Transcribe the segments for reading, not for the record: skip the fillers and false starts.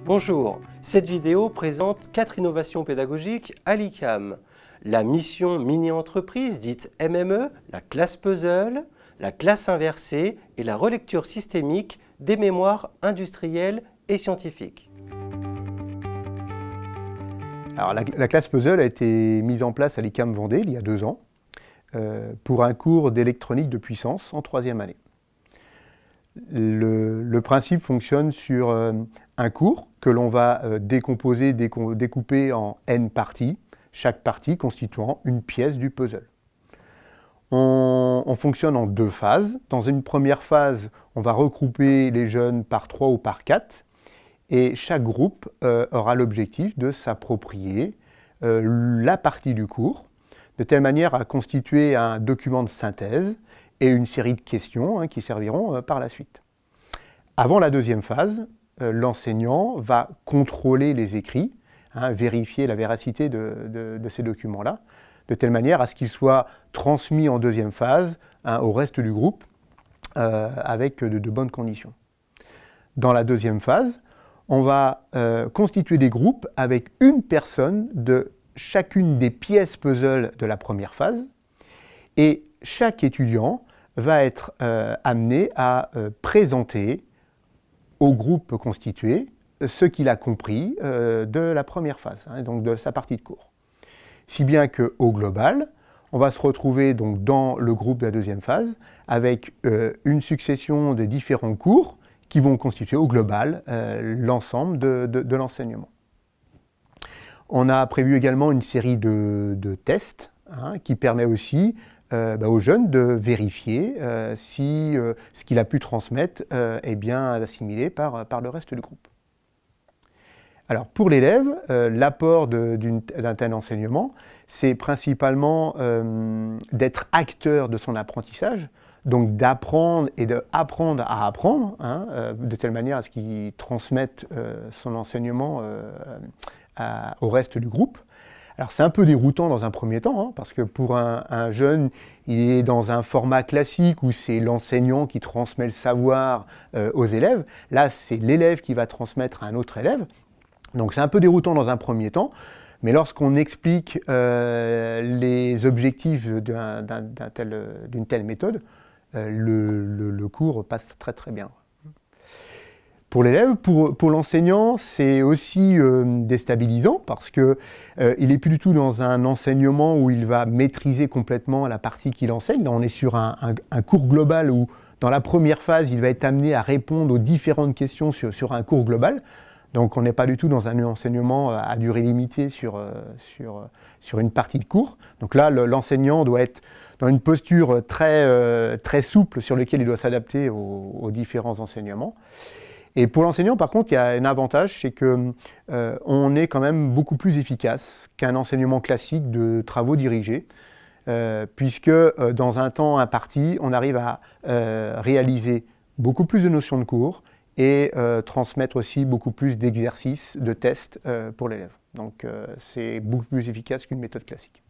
Bonjour, cette vidéo présente 4 innovations pédagogiques à l'ICAM. La mission mini-entreprise dite MME, la classe puzzle, la classe inversée et la relecture systémique des mémoires industrielles et scientifiques. Alors, la classe puzzle a été mise en place à l'ICAM Vendée il y a 2 ans pour un cours d'électronique de puissance en 3e année. Le principe fonctionne sur un cours que l'on va découper en N parties, chaque partie constituant une pièce du puzzle. On fonctionne en 2 phases. Dans une première phase, on va regrouper les jeunes par 3 ou par 4. Et chaque groupe aura l'objectif de s'approprier la partie du cours, de telle manière à constituer un document de synthèse et une série de questions qui serviront par la suite. Avant la 2e phase, l'enseignant va contrôler les écrits, vérifier la véracité de ces documents-là, de telle manière à ce qu'ils soient transmis en 2e phase au reste du groupe avec de bonnes conditions. Dans la 2e phase, on va constituer des groupes avec une personne de chacune des pièces puzzle de la première phase, et chaque étudiant va être amené à présenter au groupe constitué ce qu'il a compris de la première phase, donc de sa partie de cours. Si bien qu'au global, on va se retrouver donc dans le groupe de la 2e phase avec une succession de différents cours qui vont constituer au global l'ensemble de l'enseignement. On a prévu également une série de tests qui permet aussi aux jeunes de vérifier si ce qu'il a pu transmettre est bien assimilé par le reste du groupe. Alors pour l'élève, l'apport d'un tel enseignement, c'est principalement d'être acteur de son apprentissage, donc d'apprendre et d'apprendre à apprendre, de telle manière à ce qu'il transmette son enseignement au reste du groupe. Alors c'est un peu déroutant dans un premier temps, parce que pour un jeune, il est dans un format classique où c'est l'enseignant qui transmet le savoir aux élèves. Là, c'est l'élève qui va transmettre à un autre élève. Donc c'est un peu déroutant dans un premier temps, mais lorsqu'on explique les objectifs d'une telle méthode, le cours passe très très bien. Pour l'élève, pour l'enseignant, c'est aussi déstabilisant parce qu'il n'est plus du tout dans un enseignement où il va maîtriser complètement la partie qu'il enseigne. Là, on est sur un cours global où, dans la première phase, il va être amené à répondre aux différentes questions sur un cours global. Donc on n'est pas du tout dans un enseignement à durée limitée sur une partie de cours. Donc là, l'enseignant doit être dans une posture très souple sur laquelle il doit s'adapter aux différents enseignements. Et pour l'enseignant, par contre, il y a un avantage, c'est qu'on est quand même beaucoup plus efficace qu'un enseignement classique de travaux dirigés, puisque dans un temps imparti, on arrive à réaliser beaucoup plus de notions de cours et transmettre aussi beaucoup plus d'exercices, de tests pour l'élève. Donc c'est beaucoup plus efficace qu'une méthode classique.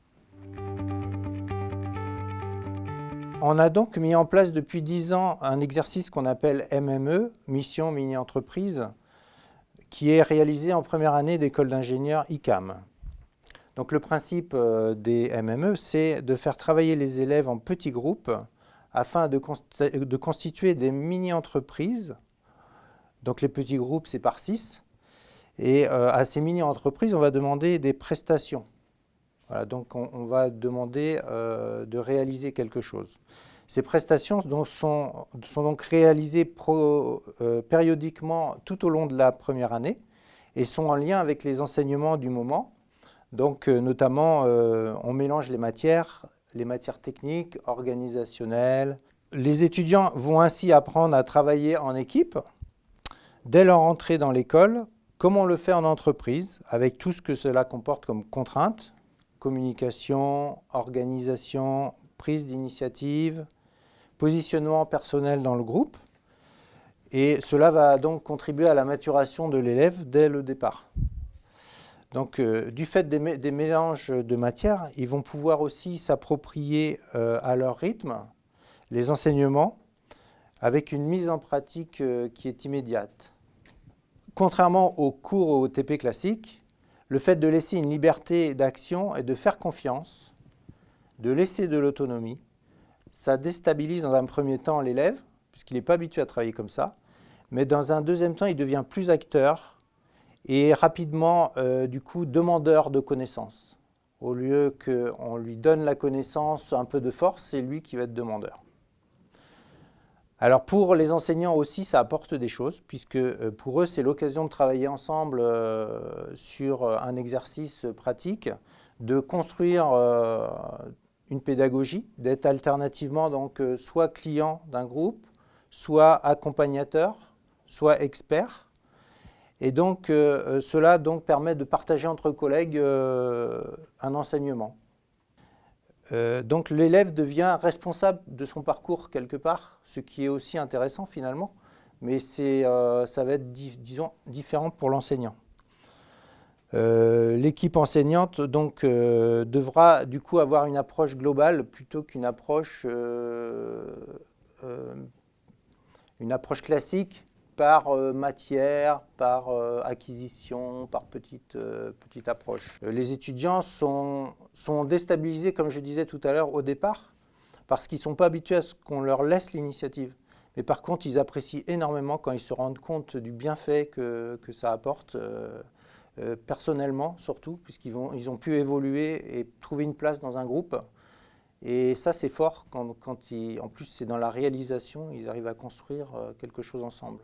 On a donc mis en place depuis 10 ans un exercice qu'on appelle MME, Mission Mini-Entreprise, qui est réalisé en première année d'école d'ingénieurs ICAM. Donc le principe des MME, c'est de faire travailler les élèves en petits groupes afin de constituer des mini-entreprises. Donc les petits groupes, c'est par 6. Et à ces mini-entreprises, on va demander des prestations. Voilà, donc on va demander de réaliser quelque chose. Ces prestations sont donc réalisées périodiquement tout au long de la première année et sont en lien avec les enseignements du moment. Donc notamment, on mélange les matières techniques, organisationnelles. Les étudiants vont ainsi apprendre à travailler en équipe dès leur entrée dans l'école, comme on le fait en entreprise, avec tout ce que cela comporte comme contraintes. Communication, organisation, prise d'initiative, positionnement personnel dans le groupe. Et cela va donc contribuer à la maturation de l'élève dès le départ. Donc, du fait des mélanges de matières, ils vont pouvoir aussi s'approprier à leur rythme les enseignements avec une mise en pratique qui est immédiate. contrairement aux cours au TP classique, le fait de laisser une liberté d'action et de faire confiance, de laisser de l'autonomie, ça déstabilise dans un premier temps l'élève, puisqu'il n'est pas habitué à travailler comme ça, mais dans un deuxième temps, il devient plus acteur et rapidement, du coup, demandeur de connaissances. Au lieu qu'on lui donne la connaissance un peu de force, c'est lui qui va être demandeur. Alors pour les enseignants aussi, ça apporte des choses, puisque pour eux, c'est l'occasion de travailler ensemble sur un exercice pratique, de construire une pédagogie, d'être alternativement donc, soit client d'un groupe, soit accompagnateur, soit expert. Et donc cela donc, permet de partager entre collègues un enseignement. Donc l'élève devient responsable de son parcours quelque part, ce qui est aussi intéressant finalement, mais ça va être disons, différent pour l'enseignant. L'équipe enseignante donc, devra du coup avoir une approche globale plutôt qu'une approche classique par matière, par acquisition, par petite approche. Les étudiants sont déstabilisés, comme je disais tout à l'heure, au départ, parce qu'ils ne sont pas habitués à ce qu'on leur laisse l'initiative. Mais par contre, ils apprécient énormément quand ils se rendent compte du bienfait que ça apporte, personnellement surtout, puisqu'ils ont pu évoluer et trouver une place dans un groupe. Et ça, c'est fort quand en plus, c'est dans la réalisation, ils arrivent à construire quelque chose ensemble.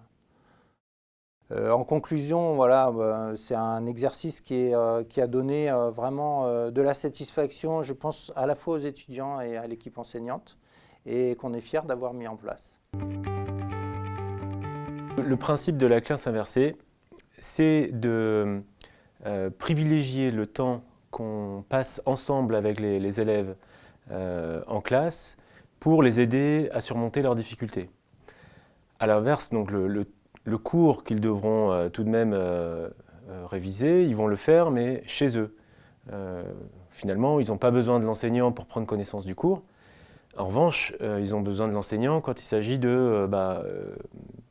En conclusion, voilà, c'est un exercice qui a donné vraiment de la satisfaction, je pense, à la fois aux étudiants et à l'équipe enseignante, et qu'on est fiers d'avoir mis en place. Le principe de la classe inversée, c'est de privilégier le temps qu'on passe ensemble avec les élèves en classe pour les aider à surmonter leurs difficultés. À l'inverse, donc le cours qu'ils devront tout de même réviser, ils vont le faire, mais chez eux. Finalement, ils n'ont pas besoin de l'enseignant pour prendre connaissance du cours. En revanche, ils ont besoin de l'enseignant quand il s'agit de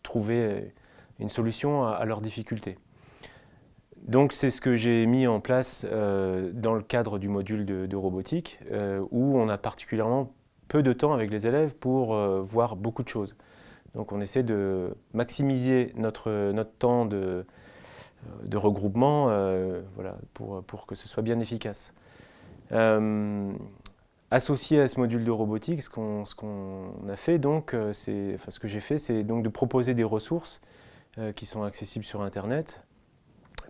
trouver une solution à leurs difficultés. Donc c'est ce que j'ai mis en place dans le cadre du module de robotique, où on a particulièrement peu de temps avec les élèves pour voir beaucoup de choses. Donc on essaie de maximiser notre temps de regroupement voilà, pour que ce soit bien efficace. Associé à ce module de robotique, ce qu'on a fait, donc, ce que j'ai fait, c'est donc de proposer des ressources qui sont accessibles sur Internet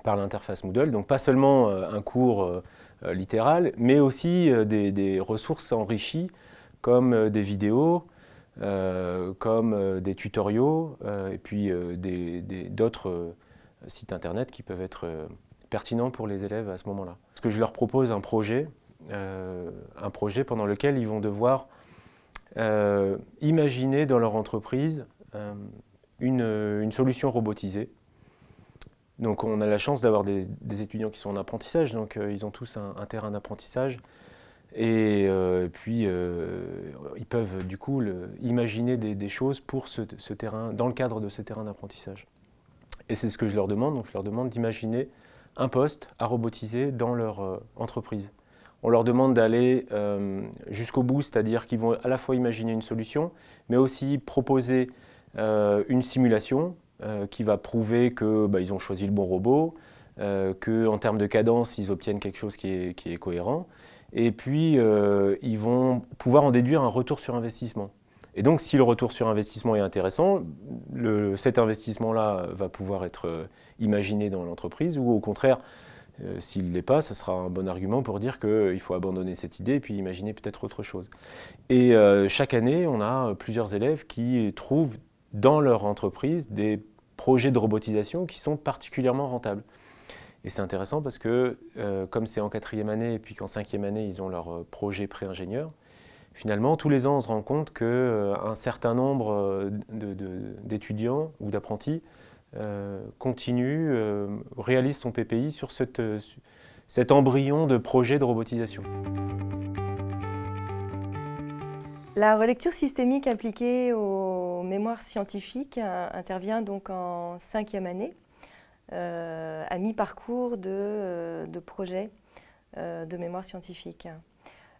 par l'interface Moodle. Donc pas seulement un cours littéral, mais aussi des ressources enrichies comme des vidéos, comme des tutoriaux et puis d'autres sites internet qui peuvent être pertinents pour les élèves à ce moment-là. Parce que je leur propose un projet pendant lequel ils vont devoir imaginer dans leur entreprise une solution robotisée. Donc on a la chance d'avoir des étudiants qui sont en apprentissage, donc ils ont tous un terrain d'apprentissage. Et puis, ils peuvent du coup imaginer des choses pour ce terrain, dans le cadre de ce terrain d'apprentissage. Et c'est ce que je leur demande. Donc je leur demande d'imaginer un poste à robotiser dans leur entreprise. On leur demande d'aller jusqu'au bout, c'est-à-dire qu'ils vont à la fois imaginer une solution, mais aussi proposer une simulation qui va prouver qu'ils ont choisi le bon robot, qu'en termes de cadence, ils obtiennent quelque chose qui est cohérent. Et puis, ils vont pouvoir en déduire un retour sur investissement. Et donc, si le retour sur investissement est intéressant, cet investissement-là va pouvoir être imaginé dans l'entreprise, ou au contraire, s'il ne l'est pas, ce sera un bon argument pour dire qu'il faut abandonner cette idée et puis imaginer peut-être autre chose. Et chaque année, on a plusieurs élèves qui trouvent dans leur entreprise des projets de robotisation qui sont particulièrement rentables. Et c'est intéressant parce que, comme c'est en 4e année et puis qu'en 5e année, ils ont leur projet pré-ingénieur, finalement, tous les ans, on se rend compte qu'un certain nombre d'étudiants ou d'apprentis continue, réalise son PPI sur cet embryon de projet de robotisation. La relecture systémique appliquée aux mémoires scientifiques intervient donc en 5e année. à mi-parcours de projet de mémoire scientifique.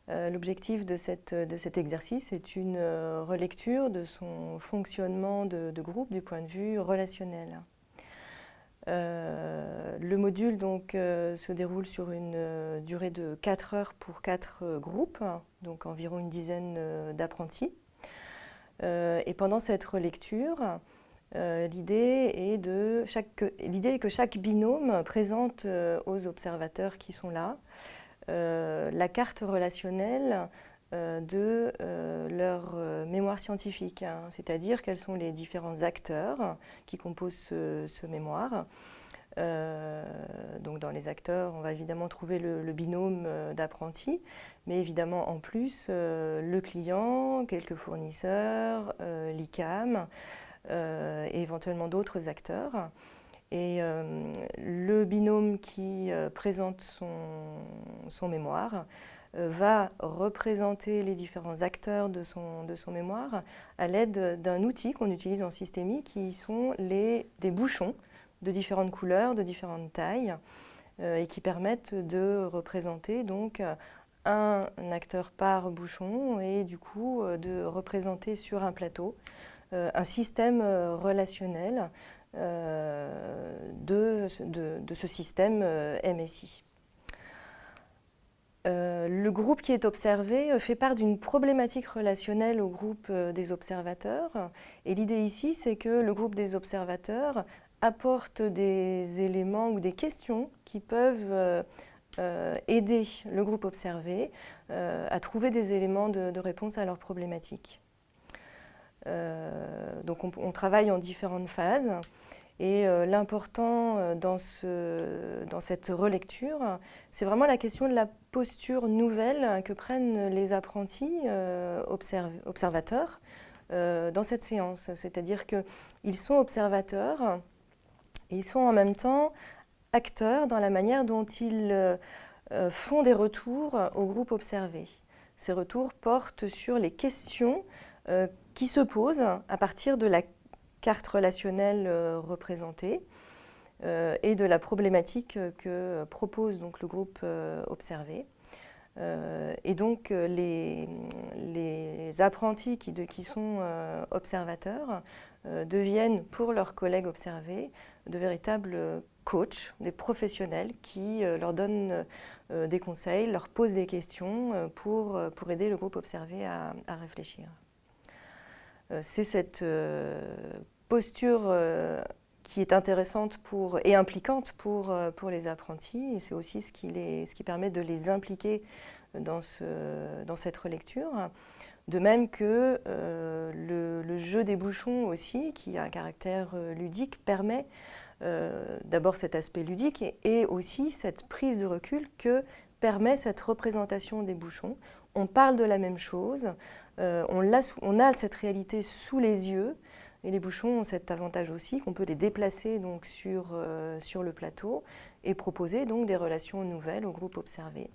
L'objectif de cet exercice est une relecture de son fonctionnement de groupe du point de vue relationnel. Le module donc, se déroule sur une durée de 4 heures pour 4 groupes, donc environ une dizaine d'apprentis. Et pendant cette relecture, l'idée est que chaque binôme présente aux observateurs qui sont là la carte relationnelle de leur mémoire scientifique, hein, c'est-à-dire quels sont les différents acteurs qui composent ce mémoire. Donc dans les acteurs, on va évidemment trouver le binôme d'apprentis, mais évidemment en plus le client, quelques fournisseurs, l'ICAM et éventuellement d'autres acteurs. Et le binôme qui présente son mémoire va représenter les différents acteurs de son mémoire à l'aide d'un outil qu'on utilise en systémie qui sont des bouchons de différentes couleurs, de différentes tailles et qui permettent de représenter donc un acteur par bouchon et du coup de représenter sur un plateau un système relationnel de ce système MSI. Le groupe qui est observé fait part d'une problématique relationnelle au groupe des observateurs. Et l'idée ici, c'est que le groupe des observateurs apporte des éléments ou des questions qui peuvent aider le groupe observé à trouver des éléments de réponse à leurs problématiques. Donc on travaille en différentes phases. Et l'important dans cette relecture, c'est vraiment la question de la posture nouvelle que prennent les apprentis observateurs dans cette séance. C'est-à-dire qu'ils sont observateurs et ils sont en même temps acteurs dans la manière dont ils font des retours au groupe observé. Ces retours portent sur les questions qui se posent à partir de la carte relationnelle représentée et de la problématique que propose donc le groupe observé. Et donc les apprentis qui sont observateurs deviennent pour leurs collègues observés de véritables coachs, des professionnels qui leur donnent des conseils, leur posent des questions pour aider le groupe observé à réfléchir. C'est cette posture qui est intéressante et impliquante pour les apprentis, et c'est aussi ce qui permet de les impliquer dans cette relecture. De même que le jeu des bouchons aussi, qui a un caractère ludique, permet d'abord cet aspect ludique et aussi cette prise de recul que permet cette représentation des bouchons. On parle de la même chose, on a cette réalité sous les yeux, et les bouchons ont cet avantage aussi qu'on peut les déplacer donc sur le plateau et proposer donc des relations nouvelles au groupe observé.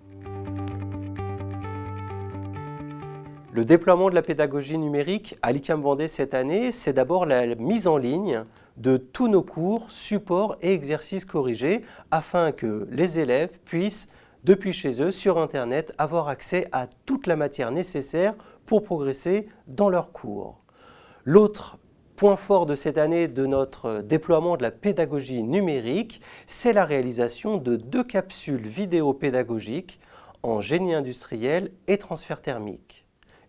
Le déploiement de la pédagogie numérique à l'ICAM Vendée cette année, c'est d'abord la mise en ligne de tous nos cours, supports et exercices corrigés afin que les élèves puissent, depuis chez eux, sur Internet, avoir accès à toute la matière nécessaire pour progresser dans leurs cours. L'autre point fort de cette année de notre déploiement de la pédagogie numérique, c'est la réalisation de 2 capsules vidéo pédagogiques en génie industriel et transfert thermique.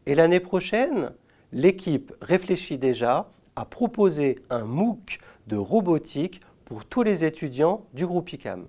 Et l'année prochaine, l'équipe réfléchit déjà à proposer un MOOC de robotique pour tous les étudiants du groupe ICAM.